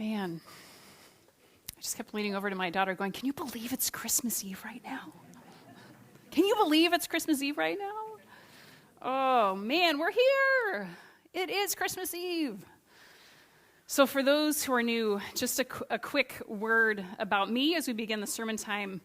Man, I just kept leaning over to my daughter going, can you believe it's Christmas Eve right now? Can you believe it's Christmas Eve right now? Oh, man, we're here. It is Christmas Eve. So for those who are new, just a quick word about me as we begin the sermon time,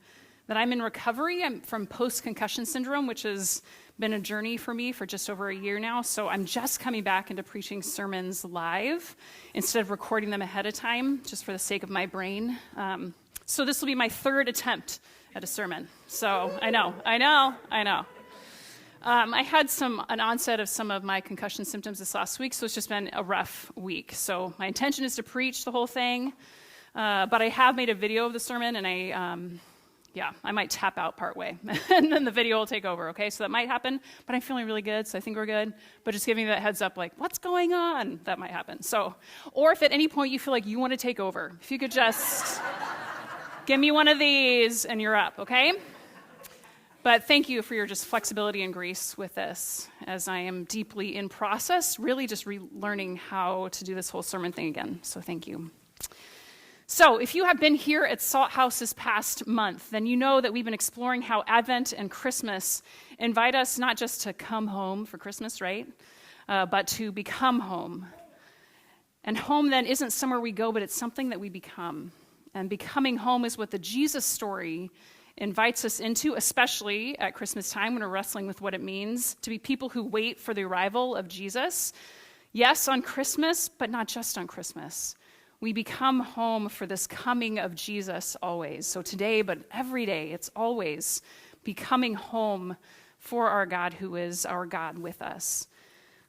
that I'm in recovery. I'm from post-concussion syndrome, which has been a journey for me for just over a year now. So I'm just coming back into preaching sermons live instead of recording them ahead of time, just for the sake of my brain. So this will be my third attempt at a sermon. So I know. I had an onset of some of my concussion symptoms this last week, so it's just been a rough week. So my intention is to preach the whole thing, but I have made a video of the sermon, and I might tap out partway, and then the video will take over, okay? So that might happen, but I'm feeling really good, so I think we're good. But just giving you that heads up, like, what's going on? That might happen. So, or if at any point you feel like you want to take over, if you could just give me one of these, and you're up, okay? But thank you for your just flexibility and grace with this, as I am deeply in process, really just relearning how to do this whole sermon thing again. So thank you. So if you have been here at Salt House this past month, then you know that we've been exploring how Advent and Christmas invite us not just to come home for Christmas, right? But to become home. And home then isn't somewhere we go, but it's something that we become. And becoming home is what the Jesus story invites us into, especially at Christmas time when we're wrestling with what it means to be people who wait for the arrival of Jesus. Yes, on Christmas, but not just on Christmas. We become home for this coming of Jesus always. So today, but every day, it's always becoming home for our God who is our God with us.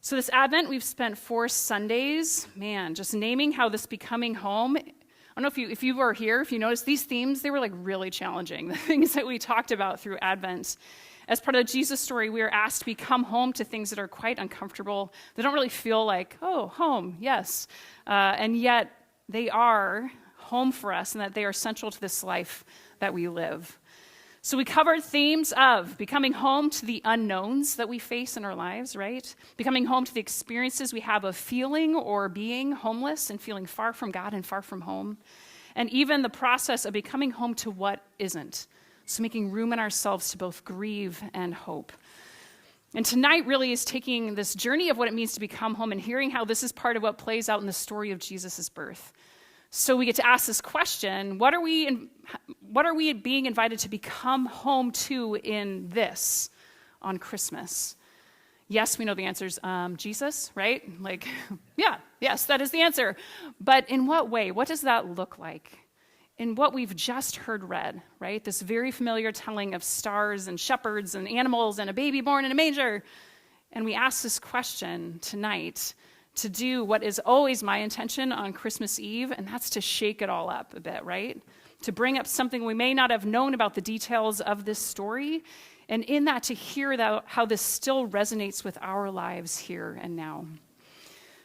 So this Advent, we've spent 4 Sundays, just naming how this becoming home. I don't know if you were here, if you noticed these themes, they were like really challenging. The things that we talked about through Advent. As part of the Jesus story, we are asked to become home to things that are quite uncomfortable. They don't really feel like, oh, home, yes. And yet they are home for us, and that they are central to this life that we live. So we covered themes of becoming home to the unknowns that we face in our lives, right? Becoming home to the experiences we have of feeling or being homeless and feeling far from God and far from home. And even the process of becoming home to what isn't. So making room in ourselves to both grieve and hope. And tonight really is taking this journey of what it means to become home and hearing how this is part of what plays out in the story of Jesus' birth. So we get to ask this question, what are we being invited to become home to in this on Christmas? Yes, we know the answer is Jesus, right? Yes, that is the answer. But in what way? What does that look like? In what we've just heard read, right? This very familiar telling of stars and shepherds and animals and a baby born in a manger. And we ask this question tonight to do what is always my intention on Christmas Eve, and that's to shake it all up a bit, right? To bring up something we may not have known about the details of this story, and in that to hear how this still resonates with our lives here and now.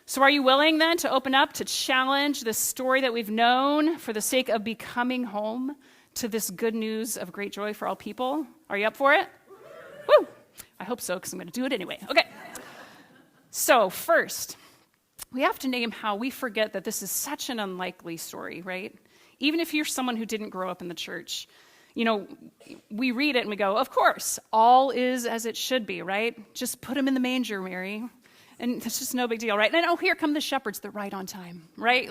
So are you willing then to open up, to challenge this story that we've known for the sake of becoming home to this good news of great joy for all people? Are you up for it? Woo! I hope so, because I'm going to do it anyway. Okay. So first, we have to name how we forget that this is such an unlikely story, right? Even if you're someone who didn't grow up in the church, we read it and we go, of course, all is as it should be, right? Just put him in the manger, Mary. And it's just no big deal, right? And here come the shepherds, they're right on time, right?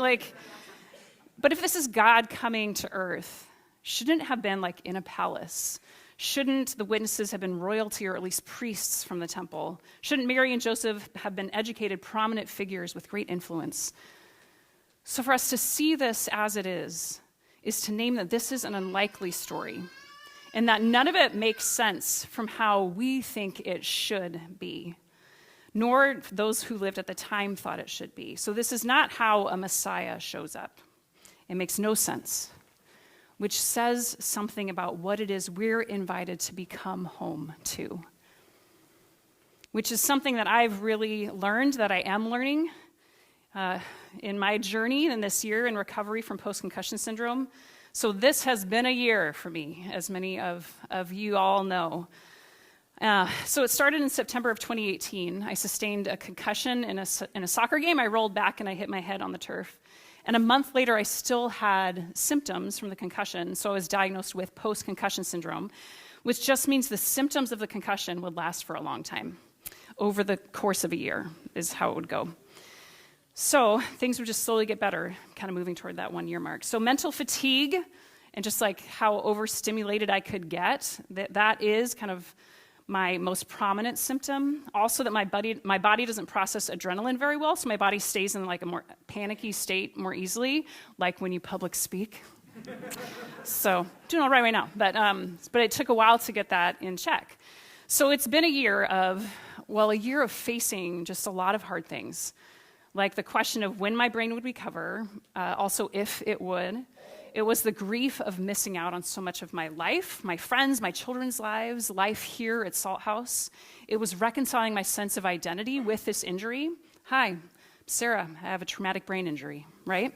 But if this is God coming to earth, shouldn't it have been like in a palace? Shouldn't the witnesses have been royalty or at least priests from the temple? Shouldn't Mary and Joseph have been educated, prominent figures with great influence? So for us to see this as it is to name that this is an unlikely story and that none of it makes sense from how we think it should be, nor those who lived at the time thought it should be. So this is not how a Messiah shows up. It makes no sense, which says something about what it is we're invited to become home to, which is something that I've really learned, that I am learning in my journey in this year in recovery from post-concussion syndrome. So this has been a year for me, as many of you all know. So it started in September of 2018. I sustained a concussion in a soccer game. I rolled back and I hit my head on the turf. And a month later, I still had symptoms from the concussion, so I was diagnosed with post-concussion syndrome, which just means the symptoms of the concussion would last for a long time. Over the course of a year is how it would go. So things would just slowly get better, kind of moving toward that 1 year mark. So mental fatigue and just like how overstimulated I could get, that is kind of my most prominent symptom. Also that my body doesn't process adrenaline very well, so my body stays in like a more panicky state more easily, like when you public speak. So doing all right now, but it took a while to get that in check. So it's been a year of facing just a lot of hard things, like the question of when my brain would recover, also if it would. It was the grief of missing out on so much of my life, my friends, my children's lives, life here at Salt House. It was reconciling my sense of identity with this injury. Hi, I'm Sara. I have a traumatic brain injury, right?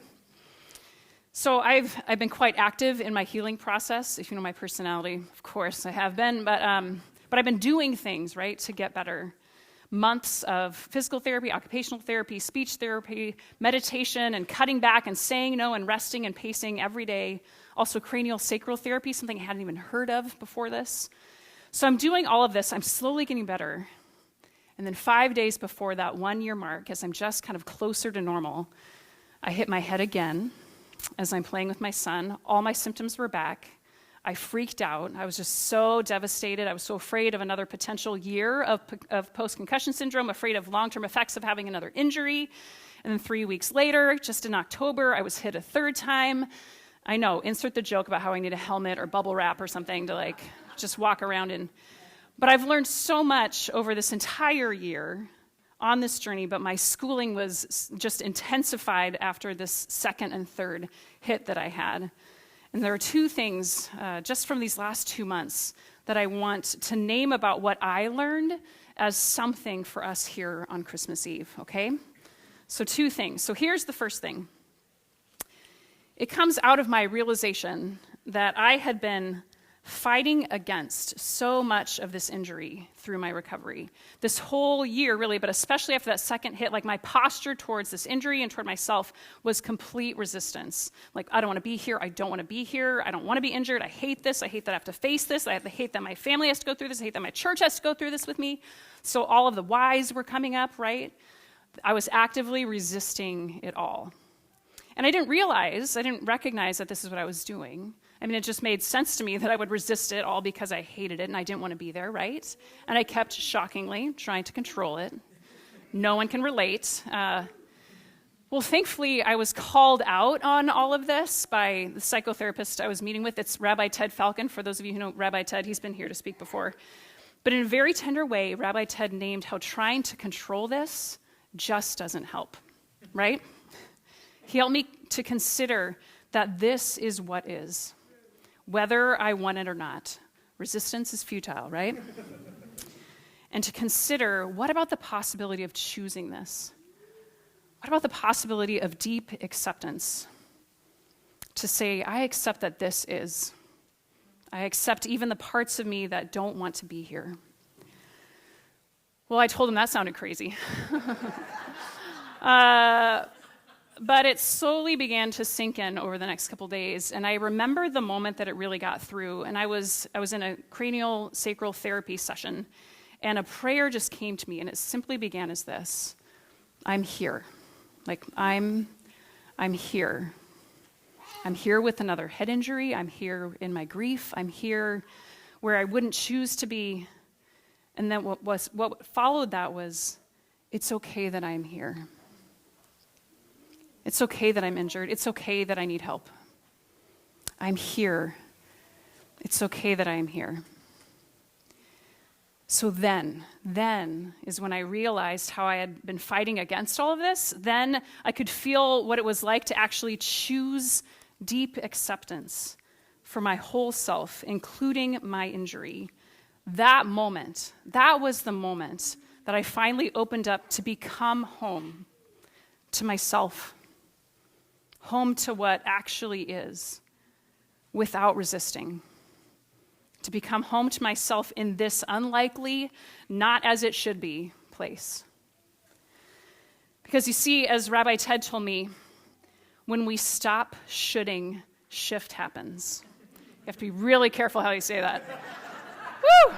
So I've been quite active in my healing process. If you know my personality, of course I have been, but I've been doing things, right, to get better. Months of physical therapy, occupational therapy, speech therapy, meditation, and cutting back and saying no and resting and pacing every day. Also cranial sacral therapy, something I hadn't even heard of before this. So I'm doing all of this. I'm slowly getting better. And then 5 days before that 1 year mark, as I'm just kind of closer to normal, I hit my head again as I'm playing with my son. All my symptoms were back. I freaked out. I was just so devastated. I was so afraid of another potential year of post-concussion syndrome, afraid of long-term effects of having another injury. And then 3 weeks later, just in October, I was hit a third time. I know, insert the joke about how I need a helmet or bubble wrap or something to like just walk around in. But I've learned so much over this entire year on this journey, but my schooling was just intensified after this second and third hit that I had. And there are two things just from these last 2 months that I want to name about what I learned as something for us here on Christmas Eve, okay? So 2 things. So here's the first thing. It comes out of my realization that I had been fighting against so much of this injury through my recovery. This whole year, really, but especially after that second hit, like my posture towards this injury and toward myself was complete resistance. Like, I don't want to be here. I don't want to be here. I don't want to be injured. I hate this. I hate that I have to face this. I hate that my family has to go through this. I hate that my church has to go through this with me. So all of the whys were coming up, right? I was actively resisting it all. And I didn't recognize that this is what I was doing. I mean, it just made sense to me that I would resist it all because I hated it and I didn't want to be there, right? And I kept, shockingly, trying to control it. No one can relate. Well, thankfully, I was called out on all of this by the psychotherapist I was meeting with. It's Rabbi Ted Falcon. For those of you who know Rabbi Ted, he's been here to speak before. But in a very tender way, Rabbi Ted named how trying to control this just doesn't help, right? He helped me to consider that this is what is. Whether I want it or not. Resistance is futile, right? And to consider, what about the possibility of choosing this? What about the possibility of deep acceptance? To say, I accept that this is. I accept even the parts of me that don't want to be here. Well, I told him that sounded crazy. But it slowly began to sink in over the next couple days, and I remember the moment that it really got through, and I was in a cranial sacral therapy session, and a prayer just came to me, and it simply began as this: I'm here. Like, I'm here. I'm here with another head injury. I'm here in my grief. I'm here where I wouldn't choose to be. And then what followed that was, it's okay that I'm here. It's okay that I'm injured. It's okay that I need help. I'm here. It's okay that I am here. So then is when I realized how I had been fighting against all of this. Then I could feel what it was like to actually choose deep acceptance for my whole self, including my injury. That was the moment that I finally opened up to become home to myself. Home to what actually is, without resisting. To become home to myself in this unlikely, not as it should be place. Because you see, as Rabbi Ted told me, When we stop shoulding, shift happens. You have to be really careful how you say that. Woo!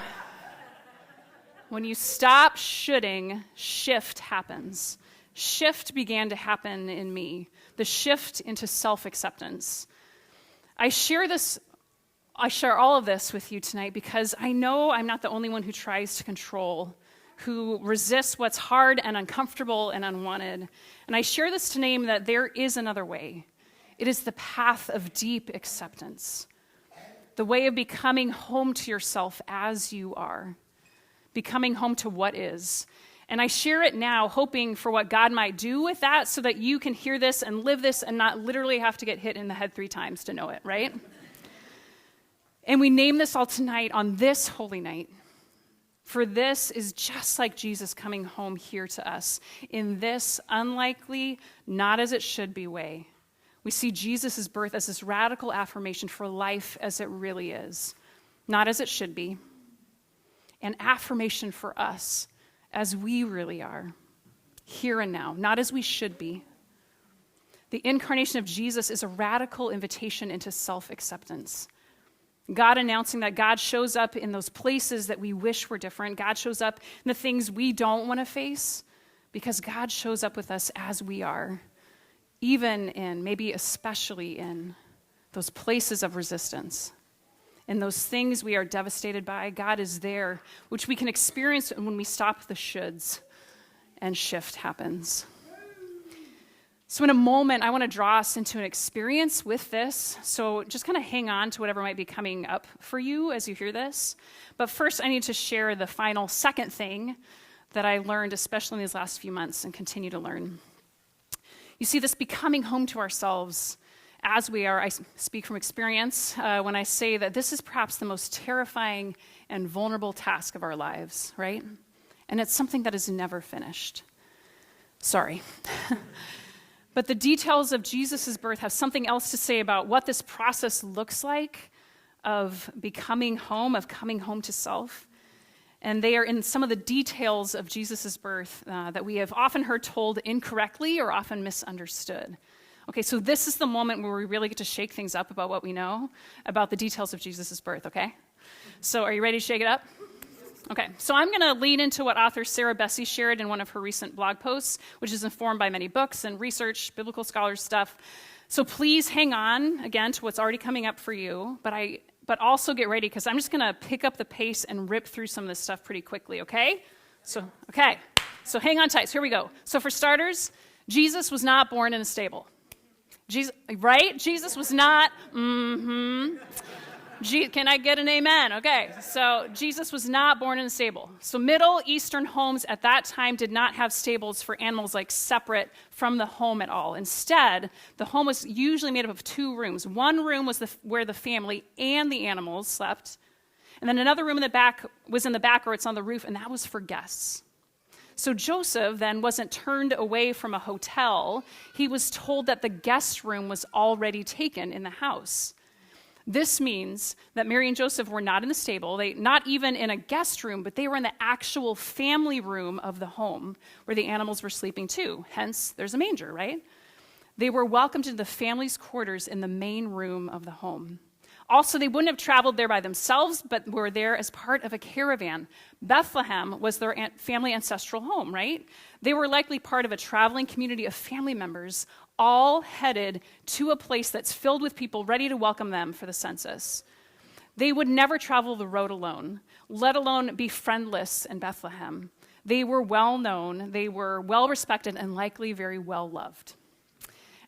When you stop shoulding, shift happens. Shift began to happen in me. The shift into self-acceptance. I share all of this with you tonight because I know I'm not the only one who tries to control, who resists what's hard and uncomfortable and unwanted. And I share this to name that there is another way. It is the path of deep acceptance, the way of becoming home to yourself as you are, becoming home to what is. And I share it now, hoping for what God might do with that so that you can hear this and live this and not literally have to get hit in the head 3 times to know it, right? And we name this all tonight on this holy night. For this is just like Jesus coming home here to us in this unlikely, not as it should be way. We see Jesus' birth as this radical affirmation for life as it really is, not as it should be. An affirmation for us as we really are, here and now, not as we should be. The incarnation of Jesus is a radical invitation into self-acceptance. God announcing that God shows up in those places that we wish were different. God shows up in the things we don't want to face because God shows up with us as we are, even in, maybe especially in, those places of resistance. In those things we are devastated by, God is there, which we can experience when we stop the shoulds and shift happens. So in a moment, I want to draw us into an experience with this. So just kind of hang on to whatever might be coming up for you as you hear this. But first, I need to share the final second thing that I learned, especially in these last few months, and continue to learn. You see, this becoming home to ourselves as we are, I speak from experience when I say that this is perhaps the most terrifying and vulnerable task of our lives, right? And it's something that is never finished. Sorry. But the details of Jesus' birth have something else to say about what this process looks like of becoming home, of coming home to self. And they are in some of the details of Jesus' birth that we have often heard told incorrectly or often misunderstood. Okay, so this is the moment where we really get to shake things up about what we know about the details of Jesus' birth, okay? So are you ready to shake it up? Okay, so I'm going to lean into what author Sara shared in one of her recent blog posts, which is informed by many books and research, biblical scholars stuff. So please hang on, again, to what's already coming up for you, but also get ready, because I'm just going to pick up the pace and rip through some of this stuff pretty quickly, okay? So hang on tight. So here we go. So for starters, Jesus was not born in a stable. Jesus was not, Can I get an amen? Okay, so Jesus was not born in a stable. So Middle Eastern homes at that time did not have stables for animals like separate from the home at all. Instead, the home was usually made up of 2 rooms. One room was where the family and the animals slept. And then another room in the back was in the back, or it's on the roof, and that was for guests. So Joseph then wasn't turned away from a hotel. He was told that the guest room was already taken in the house. This means that Mary and Joseph were not in the stable, not even in a guest room, but they were in the actual family room of the home where the animals were sleeping too. Hence, there's a manger, right? They were welcomed into the family's quarters in the main room of the home. Also, they wouldn't have traveled there by themselves, but were there as part of a caravan. Bethlehem was their family ancestral home, right? They were likely part of a traveling community of family members, all headed to a place that's filled with people ready to welcome them for the census. They would never travel the road alone, let alone be friendless in Bethlehem. They were well known, they were well respected, and likely very well loved.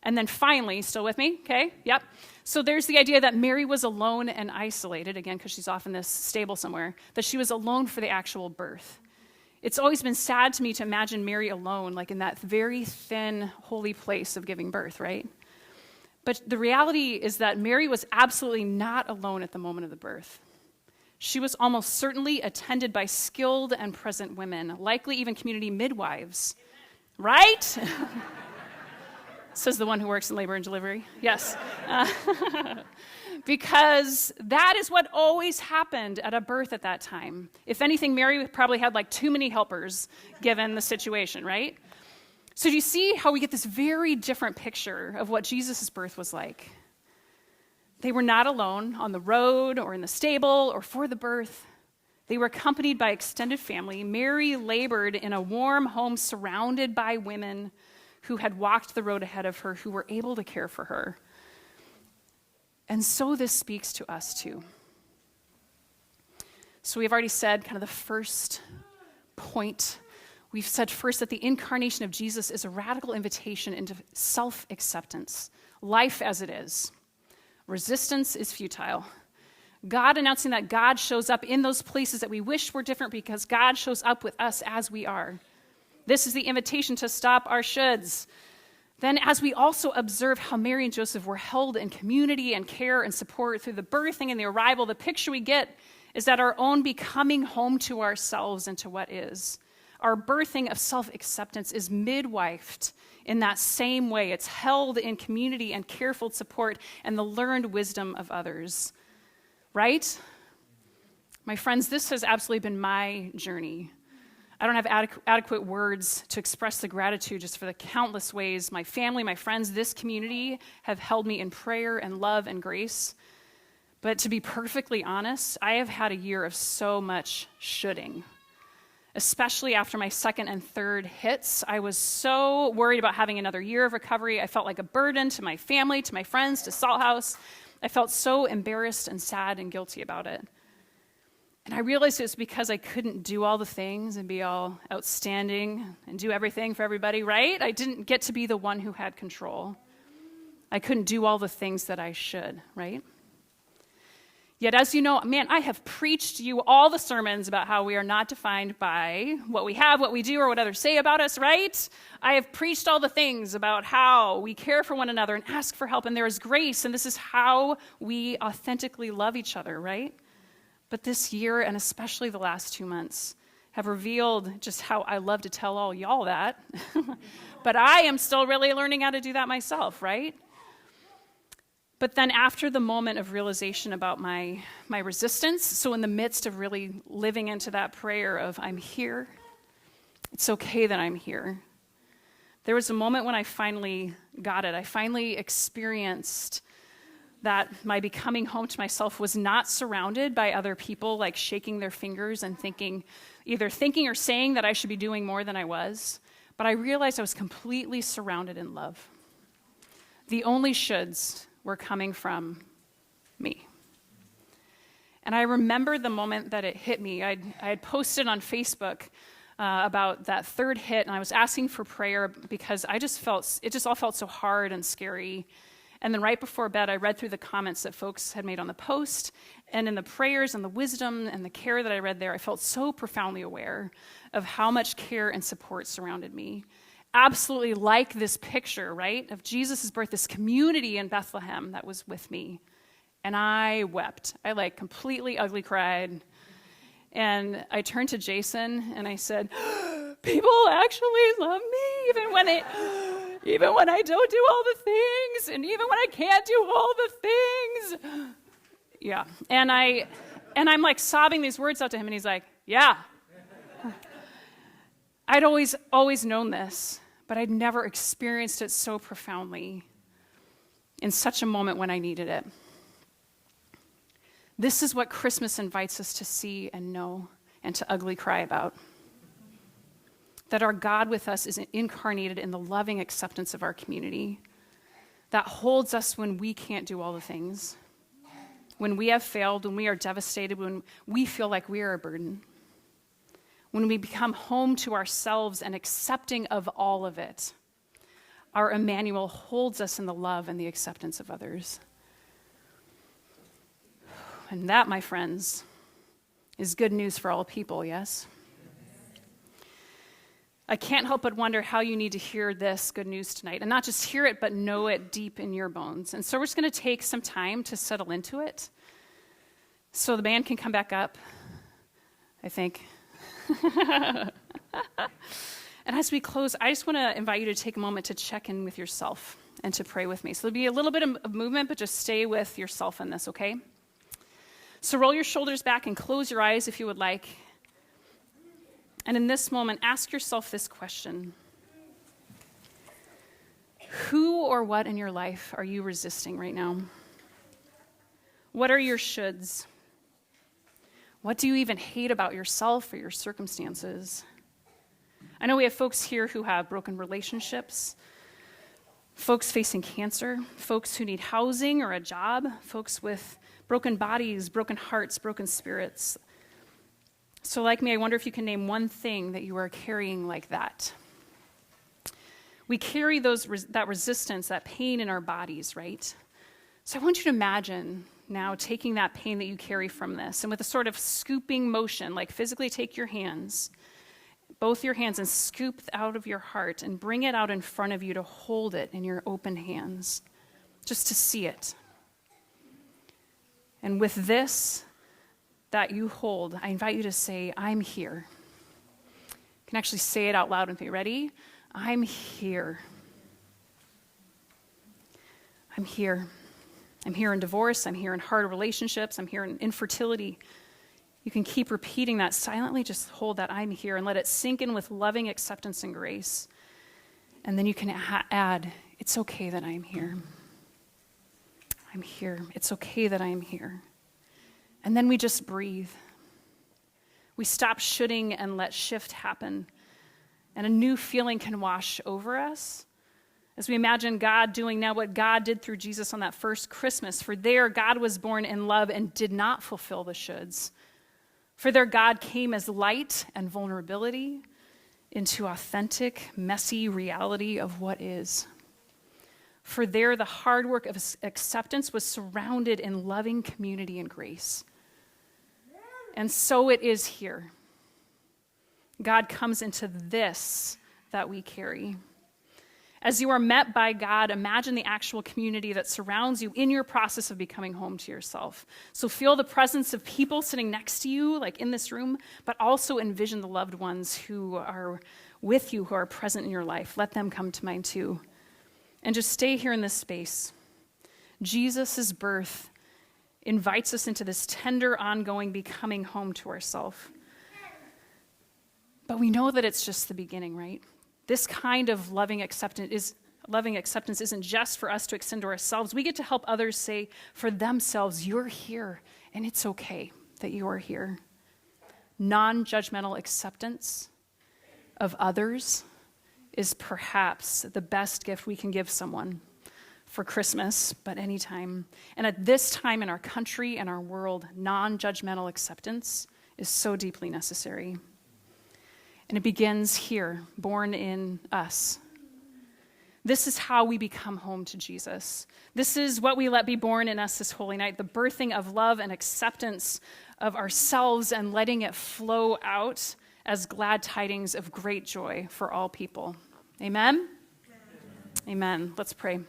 And then finally, still with me? Okay, yep. So there's the idea that Mary was alone and isolated, again, because she's off in this stable somewhere, that she was alone for the actual birth. It's always been sad to me to imagine Mary alone, like in that very thin, holy place of giving birth, right? But the reality is that Mary was absolutely not alone at the moment of the birth. She was almost certainly attended by skilled and present women, likely even community midwives, right? Says the one who works in labor and delivery. Yes. Because that is what always happened at a birth at that time. If anything, Mary probably had like too many helpers given the situation, right? So do you see how we get this very different picture of what Jesus' birth was like? They were not alone on the road or in the stable or for the birth. They were accompanied by extended family. Mary labored in a warm home surrounded by women who had walked the road ahead of her, who were able to care for her. And so this speaks to us too. So we've already said kind of the first point. We've said first that the incarnation of Jesus is a radical invitation into self-acceptance, life as it is. Resistance is futile. God announcing that God shows up in those places that we wish were different because God shows up with us as we are. This is the invitation to stop our shoulds. Then as we also observe how Mary and Joseph were held in community and care and support through the birthing and the arrival, the picture we get is that our own becoming home to ourselves and to what is. Our birthing of self-acceptance is midwifed in that same way. It's held in community and careful support and the learned wisdom of others. Right? My friends, this has absolutely been my journey. I don't have adequate words to express the gratitude just for the countless ways my family, my friends, this community have held me in prayer and love and grace. But to be perfectly honest, I have had a year of so much shoulding. Especially after my second and third hits, I was so worried about having another year of recovery. I felt like a burden to my family, to my friends, to Salt House. I felt so embarrassed and sad and guilty about it. And I realized it was because I couldn't do all the things and be all outstanding and do everything for everybody, right? I didn't get to be the one who had control. I couldn't do all the things that I should, right? Yet, as you know, man, I have preached you all the sermons about how we are not defined by what we have, what we do, or what others say about us, right? I have preached all the things about how we care for one another and ask for help, and there is grace, and this is how we authentically love each other, right? But this year, and especially the last 2 months, have revealed just how I love to tell all y'all that. But I am still really learning how to do that myself, right? But then after the moment of realization about my resistance, so in the midst of really living into that prayer of I'm here, it's okay that I'm here, there was a moment when I finally got it. I finally experienced that my becoming home to myself was not surrounded by other people like shaking their fingers and either thinking or saying that I should be doing more than I was, but I realized I was completely surrounded in love. The only shoulds were coming from me. And I remember the moment that it hit me. I had posted on Facebook about that third hit, and I was asking for prayer because it just all felt so hard and scary. And then right before bed, I read through the comments that folks had made on the post, and in the prayers and the wisdom and the care that I read there, I felt so profoundly aware of how much care and support surrounded me. Absolutely like this picture, right, of Jesus' birth, this community in Bethlehem that was with me. And I wept. I completely ugly cried. And I turned to Jason and I said, people actually love me even when I don't do all the things and even when I can't do all the things. Yeah. And I'm sobbing these words out to him and he's like, yeah. I'd always known this, but I'd never experienced it so profoundly in such a moment when I needed it. This is what Christmas invites us to see and know and to ugly cry about. That our God with us is incarnated in the loving acceptance of our community that holds us when we can't do all the things, when we have failed, when we are devastated, when we feel like we are a burden. When we become home to ourselves and accepting of all of it, our Emmanuel holds us in the love and the acceptance of others. And that, my friends, is good news for all people, yes? I can't help but wonder how you need to hear this good news tonight, and not just hear it, but know it deep in your bones. And so we're just going to take some time to settle into it. So the band can come back up, I think. And as we close, I just want to invite you to take a moment to check in with yourself and to pray with me. So there'll be a little bit of movement, but just stay with yourself in this, okay? So roll your shoulders back and close your eyes if you would like. And in this moment, ask yourself this question. Who or what in your life are you resisting right now? What are your shoulds? What do you even hate about yourself or your circumstances? I know we have folks here who have broken relationships, folks facing cancer, folks who need housing or a job, folks with broken bodies, broken hearts, broken spirits. So like me, I wonder if you can name one thing that you are carrying like that. We carry that resistance, that pain in our bodies, right? So I want you to imagine now taking that pain that you carry from this, and with a sort of scooping motion, like physically take your hands, both your hands, and scoop out of your heart and bring it out in front of you to hold it in your open hands, just to see it. And with this that you hold, I invite you to say, I'm here. You can actually say it out loud with me. Ready? I'm here. I'm here. I'm here in divorce. I'm here in hard relationships. I'm here in infertility. You can keep repeating that silently. Just hold that I'm here and let it sink in with loving acceptance and grace. And then you can add, it's okay that I'm here. I'm here. It's okay that I'm here. And then we just breathe. We stop shoulding and let shift happen. And a new feeling can wash over us as we imagine God doing now what God did through Jesus on that first Christmas. For there, God was born in love and did not fulfill the shoulds. For there, God came as light and vulnerability into authentic, messy reality of what is. For there, the hard work of acceptance was surrounded in loving community and grace. And so it is here. God comes into this that we carry. As you are met by God, imagine the actual community that surrounds you in your process of becoming home to yourself. So feel the presence of people sitting next to you, like in this room, but also envision the loved ones who are with you, who are present in your life. Let them come to mind too. And just stay here in this space. Jesus' birth invites us into this tender, ongoing becoming home to ourselves. But we know that it's just the beginning, right? This kind of loving acceptance isn't just for us to extend to ourselves. We get to help others say for themselves, you're here, and it's okay that you are here. Non-judgmental acceptance of others is perhaps the best gift we can give someone for Christmas, but anytime. And at this time in our country and our world, non-judgmental acceptance is so deeply necessary. And it begins here, born in us. This is how we become home to Jesus. This is what we let be born in us this holy night, the birthing of love and acceptance of ourselves and letting it flow out as glad tidings of great joy for all people. Amen? Amen. Let's pray.